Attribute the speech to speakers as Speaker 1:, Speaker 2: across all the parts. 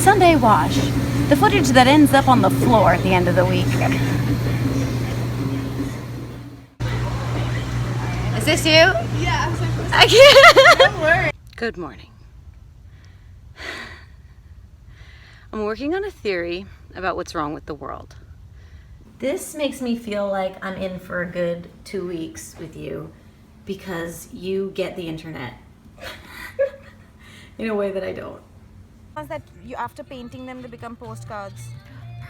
Speaker 1: Sunday wash. The footage that ends up on the floor at the end of the week. Is this you?
Speaker 2: Yeah,
Speaker 1: I can't.
Speaker 2: don't worry.
Speaker 1: Good morning. I'm working on a theory about what's wrong with the world. This makes me feel like I'm in for a good 2 weeks with you because you get the internet in a way that I don't.
Speaker 2: That you after painting them, they become postcards.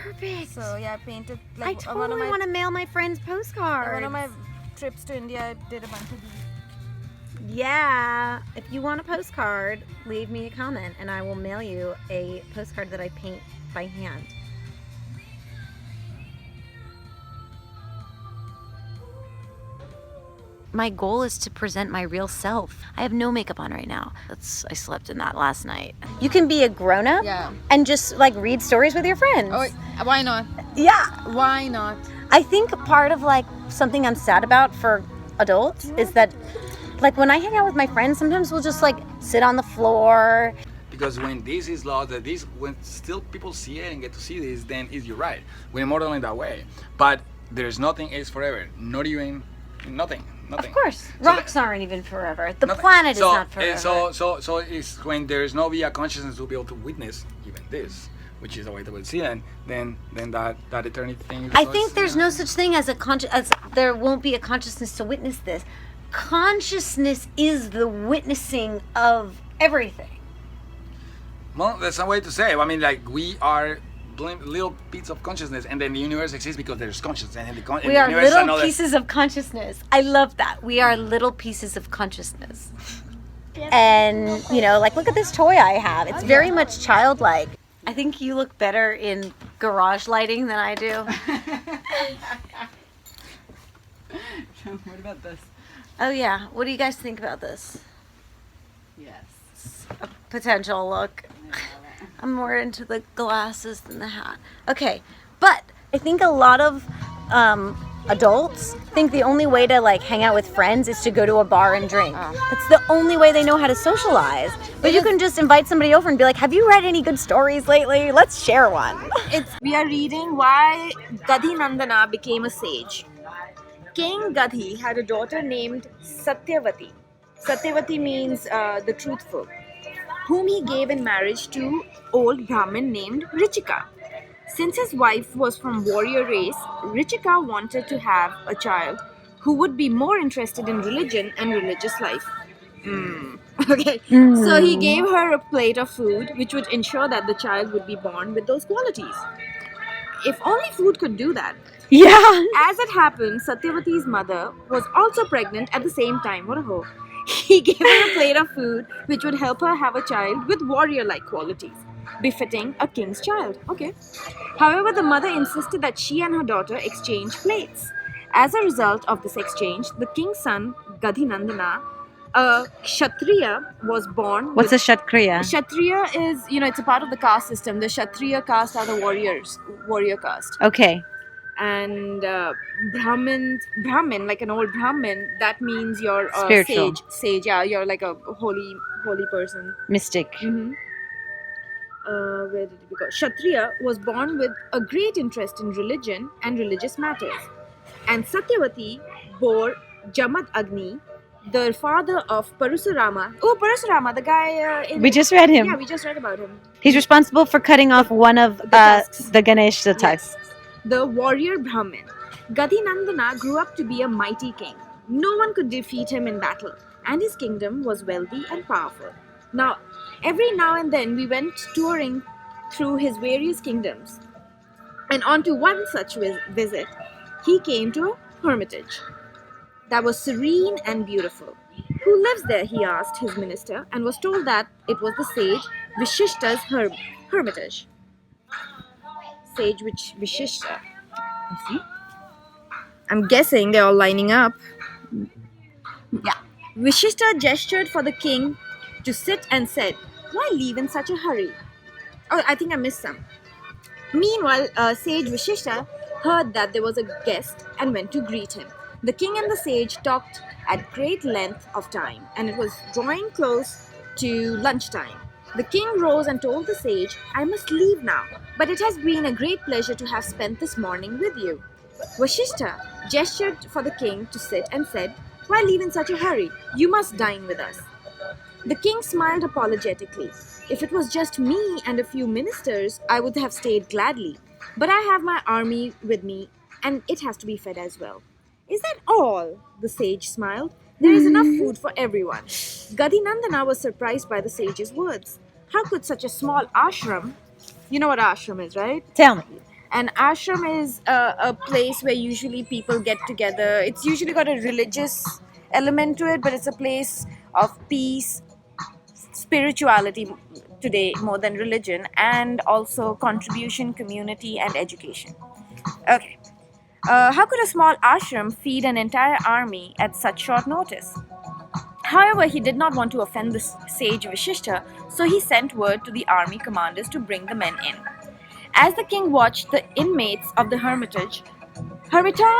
Speaker 1: Perfect.
Speaker 2: So yeah, I painted
Speaker 1: I
Speaker 2: like
Speaker 1: totally want to mail my friends postcards.
Speaker 2: one of my trips to India. I did a bunch of these.
Speaker 1: Yeah, if you want a postcard, leave me a comment and I will mail you a postcard that I paint by hand. My goal is to present my real self. I have no makeup on right now. I slept in that last night. You can be a grown-up and just like read stories with your friends.
Speaker 2: Oh, why not?
Speaker 1: Yeah.
Speaker 2: Why not?
Speaker 1: I think part of like something I'm sad about for adults is that like when I hang out with my friends, sometimes we'll just like sit on the floor.
Speaker 3: Because when this is lost, when still people see it and get to see this, then you're right. We're modeling that way. But there's nothing is forever. Not even nothing.
Speaker 1: Of course, rocks aren't even forever. The planet is not forever.
Speaker 3: So it's when there's no be a consciousness to be able to witness even this, which is the way that we'll see it, then that eternity thing.
Speaker 1: I think there's no such thing as there won't be a consciousness to witness this. Consciousness is the witnessing of everything.
Speaker 3: Well, that's a way to say it. I mean, like we are little bits of consciousness, and then the universe exists because there's consciousness, and
Speaker 1: we are little pieces of consciousness. I love that. We are little pieces of consciousness. And you know, like look at this toy I have. It's very much childlike. I think you look better in garage lighting than I do.
Speaker 4: What about this?
Speaker 1: Oh yeah, what do you guys think about this?
Speaker 4: Yes.
Speaker 1: A potential look. I'm more into the glasses than the hat. Okay, but I think a lot of adults think the only way to like hang out with friends is to go to a bar and drink. That's the only way they know how to socialize. But you can just invite somebody over and be like, have you read any good stories lately? Let's share one.
Speaker 2: We are reading why Gadhi Nandana became a sage. King Gadhi had a daughter named Satyavati. Satyavati means the truthful, whom he gave in marriage to old Brahmin named Richika. Since his wife was from warrior race, Richika wanted to have a child who would be more interested in religion and religious life. Okay, so he gave her a plate of food which would ensure that the child would be born with those qualities. If only food could do that.
Speaker 1: Yeah.
Speaker 2: As it happened, Satyavati's mother was also pregnant at the same time. What a hoe. He gave her a plate of food which would help her have a child with warrior-like qualities, befitting a king's child. Okay. However, the mother insisted that she and her daughter exchange plates. As a result of this exchange, the king's son, Gadhi Nandana, a Kshatriya, was born.
Speaker 1: What's a Kshatriya?
Speaker 2: Kshatriya is, it's a part of the caste system. The Kshatriya caste are the warrior caste.
Speaker 1: Okay.
Speaker 2: And Brahmin, like an old Brahmin, that means you're a
Speaker 1: spiritual.
Speaker 2: Sage, yeah, you're like a holy person.
Speaker 1: Mystic.
Speaker 2: Mm-hmm. Where did we go? Kshatriya was born with a great interest in religion and religious matters. And Satyavati bore Jamad Agni, the father of Parasurama. Oh, Parasurama, the guy
Speaker 1: we just read him.
Speaker 2: Yeah, we just read about him.
Speaker 1: He's responsible for cutting off one of the Ganesha tusks.
Speaker 2: Yes. The warrior Brahmin. Gadhi Nandana grew up to be a mighty king. No one could defeat him in battle, and his kingdom was wealthy and powerful. Now, every now and then we went touring through his various kingdoms. And onto one such visit, he came to a hermitage that was serene and beautiful. Who lives there, he asked his minister, and was told that it was the sage Vishishta's hermitage. Sage Vishishta. I'm guessing they're all lining up. Yeah. Vishishta gestured for the king to sit and said, "Why leave in such a hurry?" Oh, I think I missed some. Meanwhile, Sage Vishishta heard that there was a guest and went to greet him. The king and the sage talked at great length of time, and it was drawing close to lunchtime. The king rose and told the sage, I must leave now, but it has been a great pleasure to have spent this morning with you. Vashishta gestured for the king to sit and said, why leave in such a hurry? You must dine with us. The king smiled apologetically. If it was just me and a few ministers, I would have stayed gladly. But I have my army with me, and it has to be fed as well. Is that all? The sage smiled. There is enough food for everyone. Gadinandana was surprised by the sage's words. How could such a small ashram, you know what ashram is, right?
Speaker 1: Tell me.
Speaker 2: An ashram is a place where usually people get together. It's usually got a religious element to it, but it's a place of peace, spirituality today more than religion, and also contribution, community, and education. Okay. How could a small ashram feed an entire army at such short notice? However, he did not want to offend the sage Vishishta, so he sent word to the army commanders to bring the men in. As the king watched, the inmates of the hermitage,
Speaker 1: Hermitage.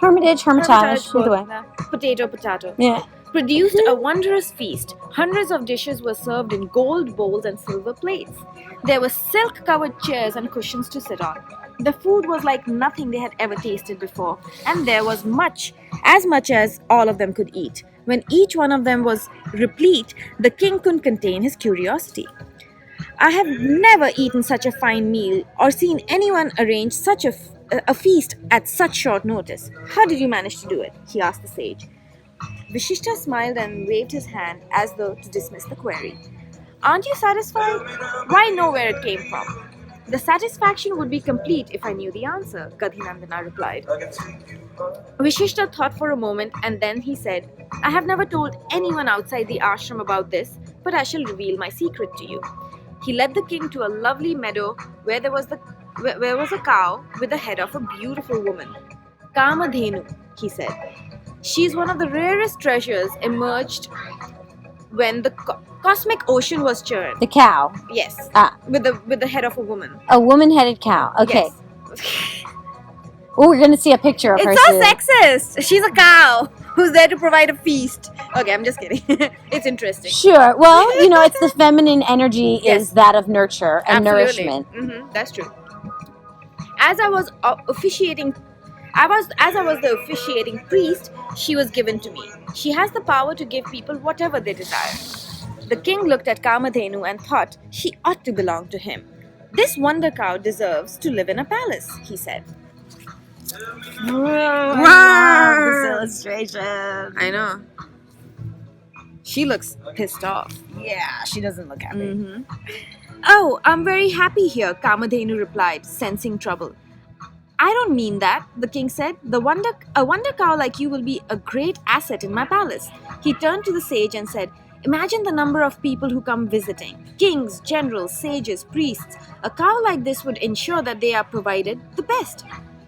Speaker 1: Either way.
Speaker 2: potato,
Speaker 1: Yeah.
Speaker 2: produced a wondrous feast. Hundreds of dishes were served in gold bowls and silver plates. There were silk-covered chairs and cushions to sit on. The food was like nothing they had ever tasted before, and there was much as all of them could eat. When each one of them was replete, the king couldn't contain his curiosity. I have never eaten such a fine meal or seen anyone arrange such a feast at such short notice. How did you manage to do it? He asked the sage. Vishishta smiled and waved his hand as though to dismiss the query. Aren't you satisfied? Why know where it came from? The satisfaction would be complete if I knew the answer, Gadhinandana replied. Vishishta thought for a moment and then he said, I have never told anyone outside the ashram about this, but I shall reveal my secret to you. He led the king to a lovely meadow where there was a cow with the head of a beautiful woman. Kamadhenu, he said. She is one of the rarest treasures emerged when the cosmic ocean was churned.
Speaker 1: The cow.
Speaker 2: Yes.
Speaker 1: Ah.
Speaker 2: With the head of a woman.
Speaker 1: A woman-headed cow. Okay.
Speaker 2: Yes.
Speaker 1: Oh, we're gonna see a picture of her
Speaker 2: It's so
Speaker 1: soon.
Speaker 2: sexist. She's a cow who's there to provide a feast. Okay, I'm just kidding. It's interesting.
Speaker 1: Sure. Well, it's the feminine energy
Speaker 2: Yes.
Speaker 1: is that of nurture and
Speaker 2: Absolutely.
Speaker 1: nourishment.
Speaker 2: That's true. As I was the officiating priest, she was given to me. She has the power to give people whatever they desire. The king looked at Kamadhenu and thought she ought to belong to him. This wonder cow deserves to live in a palace, he said.
Speaker 1: I love this illustration.
Speaker 2: I know. She looks pissed off.
Speaker 1: Yeah, she doesn't look happy.
Speaker 2: Oh, I'm very happy here, Kamadhenu replied, sensing trouble. I don't mean that, the king said. A wonder cow like you will be a great asset in my palace. He turned to the sage and said, imagine the number of people who come visiting. Kings, generals, sages, priests. A cow like this would ensure that they are provided the best.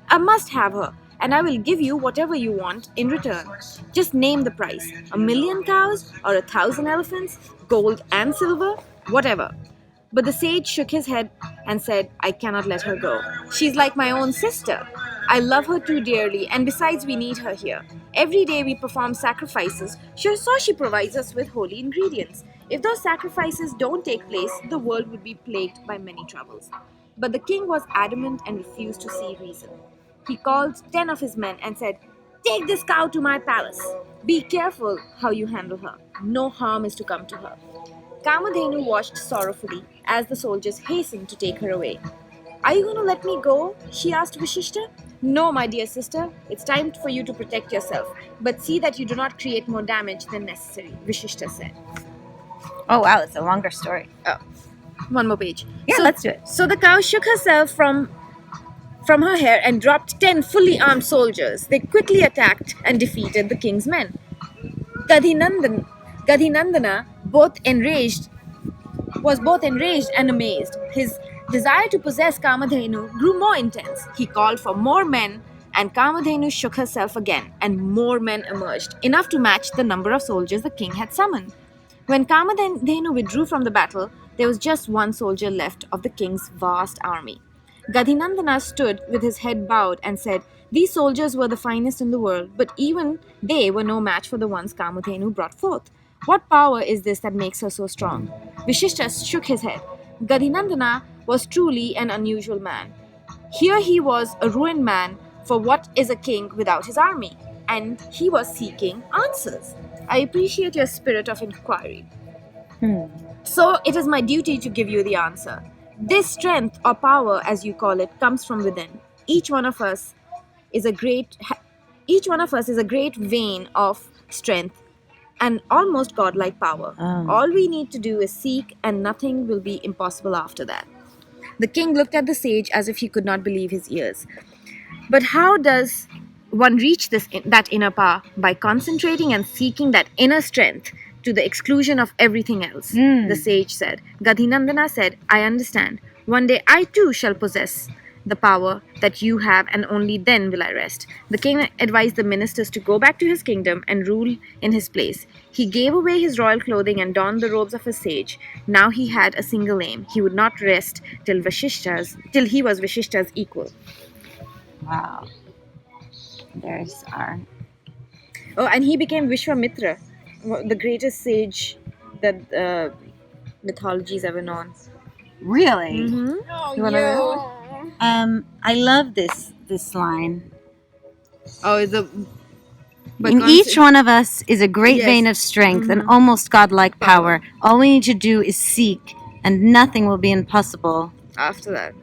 Speaker 2: I must have her, and I will give you whatever you want in return. Just name the price. 1,000,000 cows or 1,000 elephants, gold and silver, whatever. But the sage shook his head and said, I cannot let her go. She's like my own sister. I love her too dearly, and besides we need her here. Every day we perform sacrifices, so she provides us with holy ingredients. If those sacrifices don't take place, the world would be plagued by many troubles. But the king was adamant and refused to see reason. He called 10 of his men and said, take this cow to my palace. Be careful how you handle her. No harm is to come to her. Kamadhenu watched sorrowfully as the soldiers hastened to take her away. Are you going to let me go? She asked Vishishta. No, my dear sister. It's time for you to protect yourself. But see that you do not create more damage than necessary, Vishishta said.
Speaker 1: Oh wow, it's a longer story.
Speaker 2: Oh, one more page.
Speaker 1: Yeah, let's do it.
Speaker 2: So the cow shook herself from her hair and dropped 10 fully armed soldiers. They quickly attacked and defeated the king's men. Gadhinandana was both enraged and amazed. His desire to possess Kamadhenu grew more intense. He called for more men, and Kamadhenu shook herself again, and more men emerged, enough to match the number of soldiers the king had summoned. When Kamadhenu withdrew from the battle, there was just one soldier left of the king's vast army. Gadhinandana stood with his head bowed and said, these soldiers were the finest in the world, but even they were no match for the ones Kamadhenu brought forth. What power is this that makes her so strong? Vishishta shook his head. Gadhinandana was truly an unusual man. Here he was, a ruined man, for what is a king without his army? And he was seeking answers. I appreciate your spirit of inquiry. So it is my duty to give you the answer. This strength or power, as you call it, comes from within. Each one of us is a great vein of strength and almost godlike power. All we need to do is seek, and nothing will be impossible after that. The king looked at the sage as if he could not believe his ears. But how does one reach that inner power? By concentrating and seeking that inner strength to the exclusion of everything else, the sage said. Gadhinandana said, I understand. One day I too shall possess the power that you have, and only then will I rest. The king advised the ministers to go back to his kingdom and rule in his place. He gave away his royal clothing and donned the robes of a sage. Now he had a single aim. He would not rest till he was Vashishta's equal.
Speaker 1: Wow. There's our...
Speaker 2: Oh, and he became Vishwamitra, the greatest sage that mythology's ever known.
Speaker 1: Really?
Speaker 2: Mm-hmm.
Speaker 1: You wanna... I love this line.
Speaker 2: Oh, is the...
Speaker 1: In each one of us is a great
Speaker 2: Yes.
Speaker 1: vein of strength and almost godlike power. All we need to do is seek, and nothing will be impossible.
Speaker 2: After that,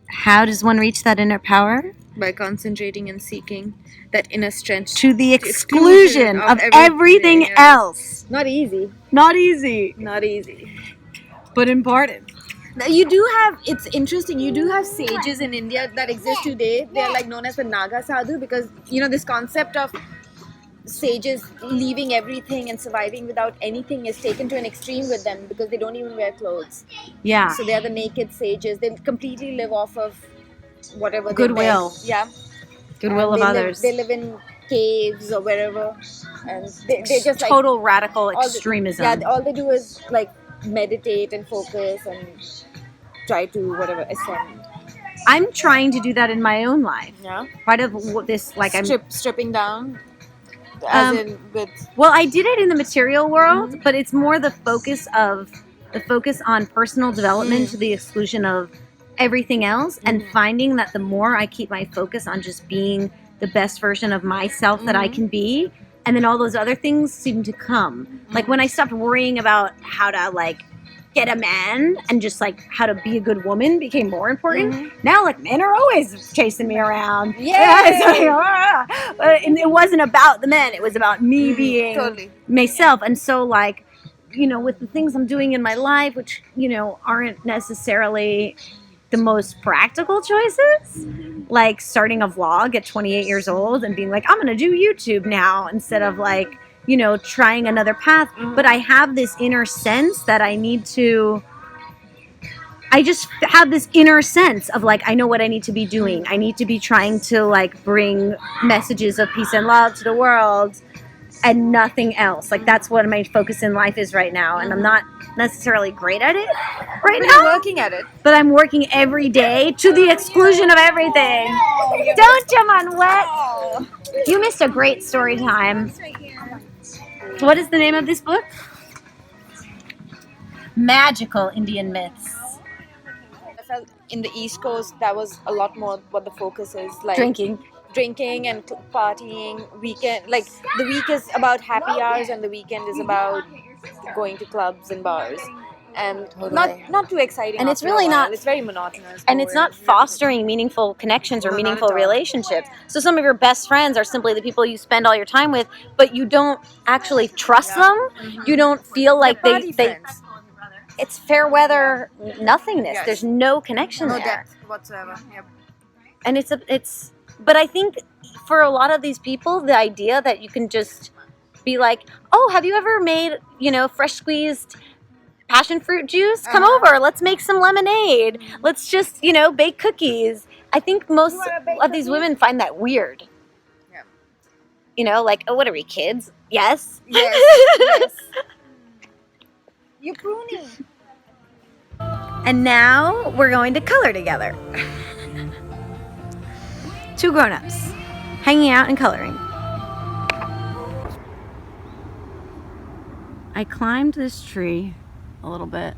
Speaker 1: How does one reach that inner power?
Speaker 2: by concentrating and seeking that inner strength.
Speaker 1: To the exclusion of everything else.
Speaker 2: Not easy.
Speaker 1: Not easy,
Speaker 2: Not easy.
Speaker 1: but important.
Speaker 2: Now, you do have, it's interesting, you do have sages in India that exist today. They are like known as the Naga Sadhu, because, you know, this concept of sages leaving everything and surviving without anything is taken to an extreme with them, because they don't even wear clothes.
Speaker 1: Yeah.
Speaker 2: So they are the naked sages. They completely live off of whatever they
Speaker 1: Goodwill.
Speaker 2: make. Yeah.
Speaker 1: Goodwill of
Speaker 2: They
Speaker 1: others.
Speaker 2: They live in caves or wherever, and they just like
Speaker 1: Total radical
Speaker 2: all the-
Speaker 1: extremism.
Speaker 2: yeah, all they do is like meditate and focus and try to whatever ascend.
Speaker 1: I'm trying to do that in my own life.
Speaker 2: Yeah.
Speaker 1: Part of this, like
Speaker 2: Stripping down, as in with.
Speaker 1: Well, I did it in the material world, but it's more the focus on personal development to the exclusion of everything else, and finding that the more I keep my focus on just being the best version of myself that I can be, and then all those other things seem to come. Like when I stopped worrying about how to like get a man and just like how to be a good woman became more important. Now like men are always chasing me around.
Speaker 2: Yay!
Speaker 1: It's like, and it wasn't about the men, it was about me being
Speaker 2: Totally.
Speaker 1: myself. And so like, you know, with the things I'm doing in my life, which, you know, aren't necessarily the most practical choices, like starting a vlog at 28 years old and being like, I'm gonna do YouTube now instead of like, you know, trying another path. But I have this inner sense that I just have this inner sense of like, I know what I need to be doing. I need to be trying to like bring messages of peace and love to the world and nothing else. Like that's what my focus in life is right now. And I'm not necessarily great at it right
Speaker 2: But
Speaker 1: now.
Speaker 2: you're working at it.
Speaker 1: But I'm working every day to the exclusion of everything. Don't jump on wet. You missed a great story time. What is the name of this book? Magical Indian Myths.
Speaker 2: I felt in the East Coast that was a lot more what the focus is, like drinking and partying. Weekend, like the week is about happy hours and the weekend is about going to clubs and bars, and not too exciting.
Speaker 1: And it's
Speaker 2: after a
Speaker 1: really
Speaker 2: while.
Speaker 1: not-
Speaker 2: It's very monotonous.
Speaker 1: And it's not fostering meaningful connections or
Speaker 2: No, not
Speaker 1: meaningful
Speaker 2: at all.
Speaker 1: relationships. So some of your best friends are simply the people you spend all your time with, but you don't actually trust them. You don't feel like
Speaker 2: Party
Speaker 1: they
Speaker 2: friends.
Speaker 1: it's fair weather nothingness.
Speaker 2: Yes.
Speaker 1: There's no connection
Speaker 2: No
Speaker 1: there.
Speaker 2: depth whatsoever. Yep.
Speaker 1: And but I think for a lot of these people, the idea that you can just be like, oh, have you ever made, you know, fresh squeezed passion fruit juice? Come over, let's make some lemonade. Let's just, you know, bake cookies. I think most of these women find that weird.
Speaker 2: Yeah.
Speaker 1: You know, like, oh, what are we, kids? Yes.
Speaker 2: Yes. Yes. You're pruning.
Speaker 1: And now we're going to color together. Two grown-ups hanging out and coloring. I climbed this tree a little bit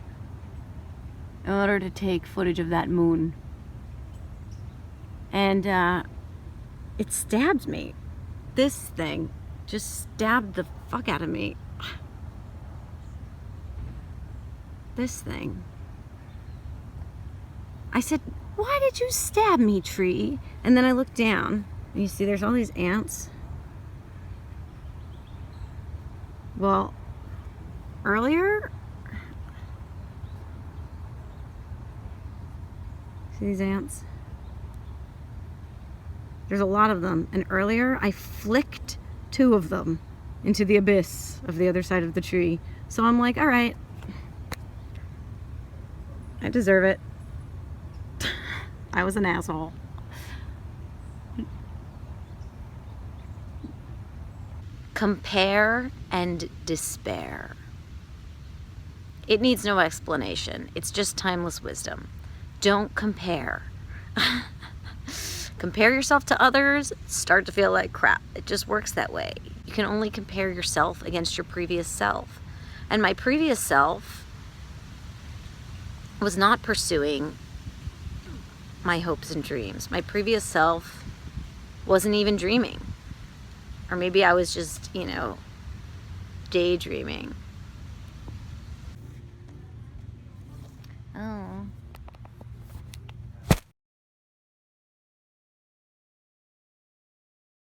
Speaker 1: in order to take footage of that moon. And it stabbed me. This thing just stabbed the fuck out of me. This thing. I said, why did you stab me, tree? And then I looked down, and you see there's all these ants. Well, earlier, see these ants? There's a lot of them, and earlier I flicked 2 of them into the abyss of the other side of the tree. So I'm like, all right, I deserve it. I was an asshole. Compare and despair. It needs no explanation. It's just timeless wisdom. Don't compare. Compare yourself to others, start to feel like crap. It just works that way. You can only compare yourself against your previous self. And my previous self was not pursuing my hopes and dreams. My previous self wasn't even dreaming. Or maybe I was just, daydreaming.